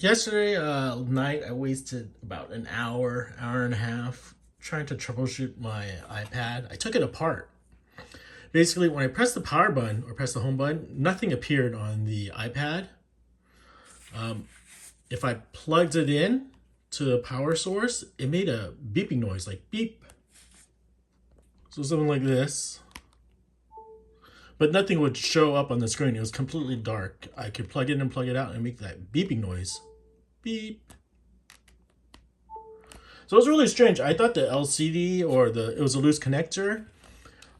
Yesterday night, I wasted about an hour and a half trying to troubleshoot my iPad. I took it apart. Basically, when I pressed the power button or pressed the home button, nothing appeared on the iPad. If I plugged it in to the power source, it made a beeping noise, like beep. So something like this. But nothing would show up on the screen. It was completely dark. I could plug it in and plug it out and make that beeping noise. Beep. So it was really strange. I thought the LCD or it was a loose connector.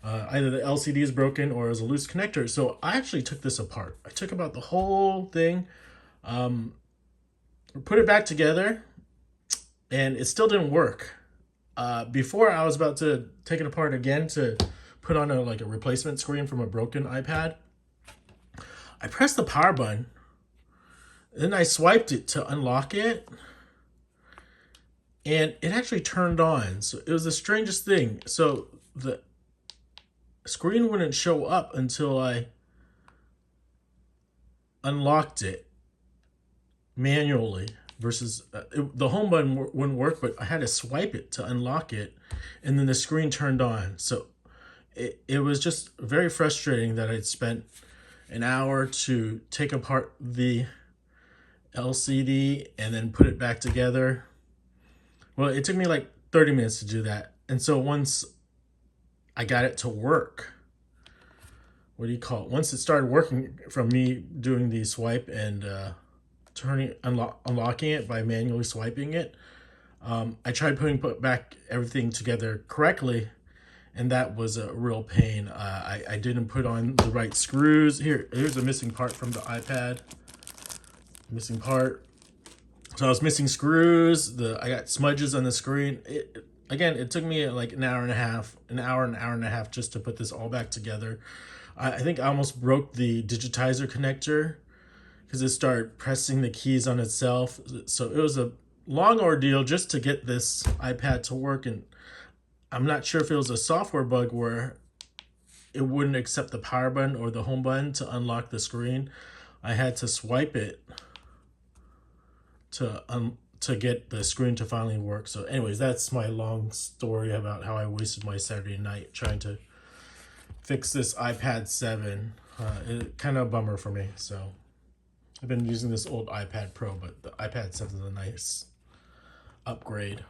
Either the LCD is broken or it was a loose connector. So I actually took this apart. I took about the whole thing, put it back together, and it still didn't work. Before I was about to take it apart again to put on a replacement screen from a broken iPad. I pressed the power button, then I swiped it to unlock it, and it actually turned on. So it was the strangest thing. So the screen wouldn't show up until I unlocked it manually versus the home button wouldn't work, but I had to swipe it to unlock it, and then the screen turned on. So it was just very frustrating that I'd spent an hour to take apart the LCD and then put it back together. Well, it took me like 30 minutes to do that. And so once I got it to work, once it started working from me doing the swipe and unlocking it by manually swiping it, I tried putting back everything together correctly, and that was a real pain. I didn't put on the right screws. Here's a missing part from the iPad. Missing part. So I was missing screws. I got smudges on the screen. It took me like an hour and a half just to put this all back together. I think I almost broke the digitizer connector because it started pressing the keys on itself. So it was a long ordeal just to get this iPad to work, and I'm not sure if it was a software bug where it wouldn't accept the power button or the home button to unlock the screen. I had to swipe it to get the screen to finally work. So anyways, that's my long story about how I wasted my Saturday night trying to fix this iPad 7. It kind of a bummer for me. So I've been using this old iPad Pro, but the iPad 7 is a nice upgrade.